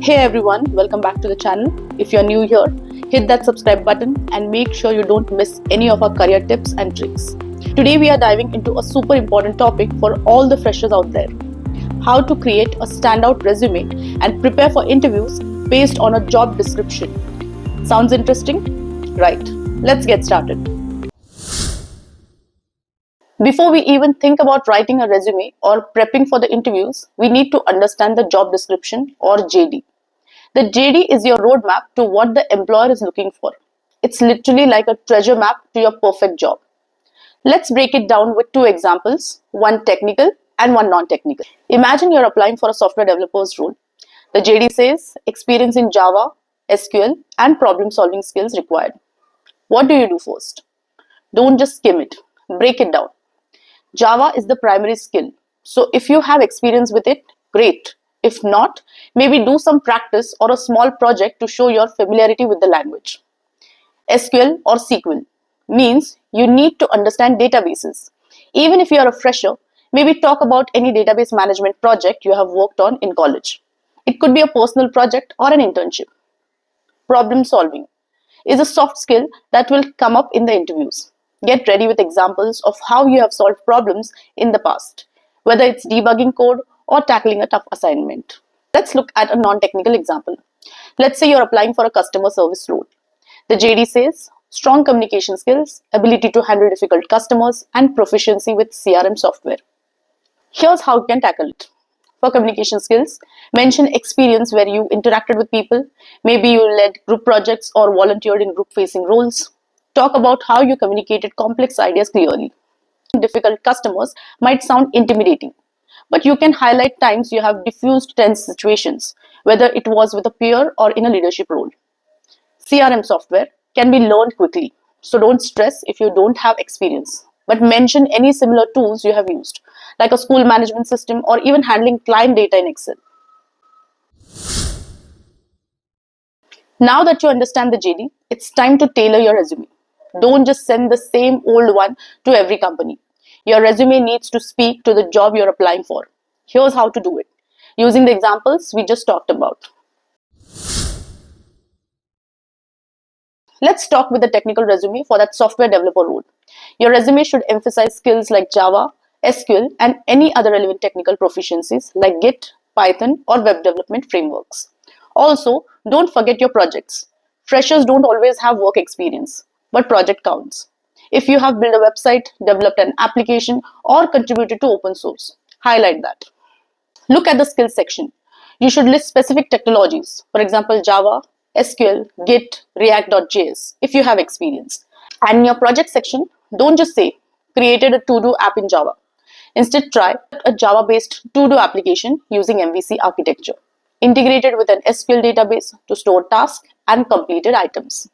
Hey everyone, welcome back to the channel. If you're new here, hit that subscribe button and make sure you don't miss any of our career tips and tricks. Today we are diving into a super important topic for all the freshers out there. How to create a standout resume and prepare for interviews based on a job description. Sounds interesting? Right, let's get started. Before we even think about writing a resume or prepping for the interviews, we need to understand the job description or JD. The JD is your roadmap to what the employer is looking for. It's literally like a treasure map to your perfect job. Let's break it down with two examples, one technical and one non-technical. Imagine you're applying for a software developer's role. The JD says experience in Java, SQL, and problem-solving skills required. What do you do first? Don't just skim it. Break it down. Java is the primary skill. So if you have experience with it, great. If not, maybe do some practice or a small project to show your familiarity with the language. SQL or SQL means you need to understand databases. Even if you are a fresher, maybe talk about any database management project you have worked on in college. It could be a personal project or an internship. Problem solving is a soft skill that will come up in the interviews. Get ready with examples of how you have solved problems in the past, whether it's debugging code or tackling a tough assignment. Let's look at a non-technical example. Let's say you're applying for a customer service role. The JD says strong communication skills, ability to handle difficult customers, and proficiency with CRM software. Here's how you can tackle it. For communication skills, mention experience where you interacted with people. Maybe you led group projects or volunteered in group-facing roles. Talk about how you communicated complex ideas clearly. Difficult customers might sound intimidating, but you can highlight times you have diffused tense situations, whether it was with a peer or in a leadership role. CRM software can be learned quickly, so don't stress if you don't have experience. But mention any similar tools you have used, like a school management system or even handling client data in Excel. Now that you understand the JD, it's time to tailor your resume. Don't just send the same old one to every company. Your resume needs to speak to the job you're applying for. Here's how to do it, using the examples we just talked about. Let's talk with the technical resume for that software developer role. Your resume should emphasize skills like Java, SQL, and any other relevant technical proficiencies like Git, Python, or web development frameworks. Also, don't forget your projects. Freshers don't always have work experience, but project counts. If you have built a website, developed an application, or contributed to open source, highlight that. Look at the skills section. You should list specific technologies, for example, Java, SQL, Git, React.js, if you have experience. And in your project section, don't just say, created a to-do app in Java. Instead, try a Java-based to-do application using MVC architecture, integrated with an SQL database to store tasks and completed items.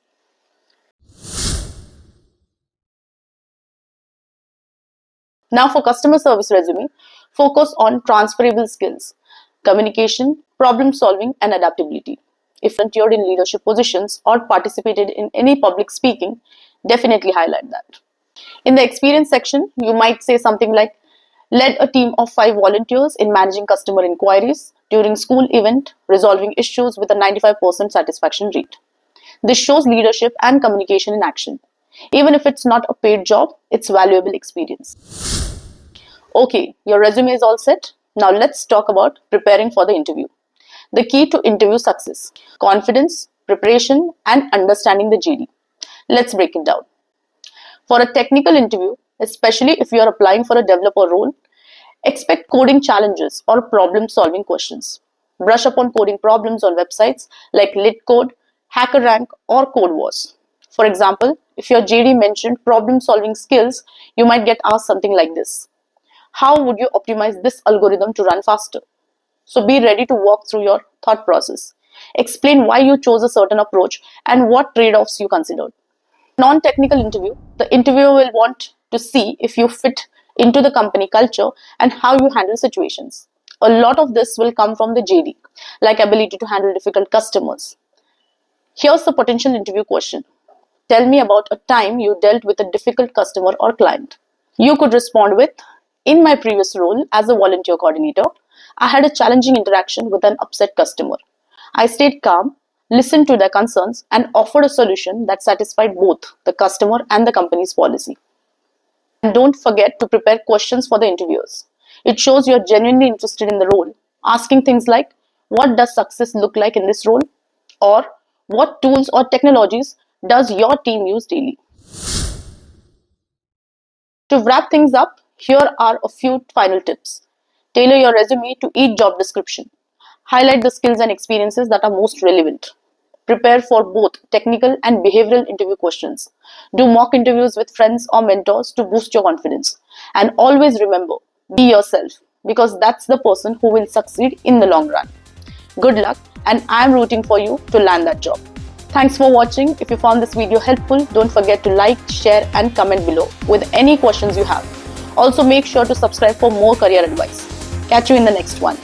Now for customer service resume, focus on transferable skills, communication, problem solving, and adaptability. If volunteered in leadership positions or participated in any public speaking, definitely highlight that. In the experience section, you might say something like, led a team of 5 volunteers in managing customer inquiries during school event, resolving issues with a 95% satisfaction rate. This shows leadership and communication in action. Even if it's not a paid job, it's valuable experience. Okay, your resume is all set. Now let's talk about preparing for the interview. The key to interview success: confidence, preparation, and understanding the JD. Let's break it down. For a technical interview, especially if you are applying for a developer role, expect coding challenges or problem-solving questions. Brush up on coding problems on websites like LitCode, HackerRank, or CodeWars. For example, if your JD mentioned problem-solving skills, you might get asked something like this: how would you optimize this algorithm to run faster? So be ready to walk through your thought process. Explain why you chose a certain approach and what trade-offs you considered. Non-technical interview, the interviewer will want to see if you fit into the company culture and how you handle situations. A lot of this will come from the JD, like ability to handle difficult customers. Here's the potential interview question. Tell me about a time you dealt with a difficult customer or client. You could respond with, in my previous role as a volunteer coordinator, I had a challenging interaction with an upset customer. I stayed calm, listened to their concerns, and offered a solution that satisfied both the customer and the company's policy. And don't forget to prepare questions for the interviewers. It shows you're genuinely interested in the role, asking things like, what does success look like in this role? Or what tools or technologies does your team use daily? To wrap things up, here are a few final tips. Tailor your resume to each job description. Highlight the skills and experiences that are most relevant. Prepare for both technical and behavioral interview questions. Do mock interviews with friends or mentors to boost your confidence. And always remember, be yourself, because that's the person who will succeed in the long run. Good luck, and I'm rooting for you to land that job. Thanks for watching. If you found this video helpful, don't forget to like, share and comment below with any questions you have. Also make sure to subscribe for more career advice. Catch you in the next one.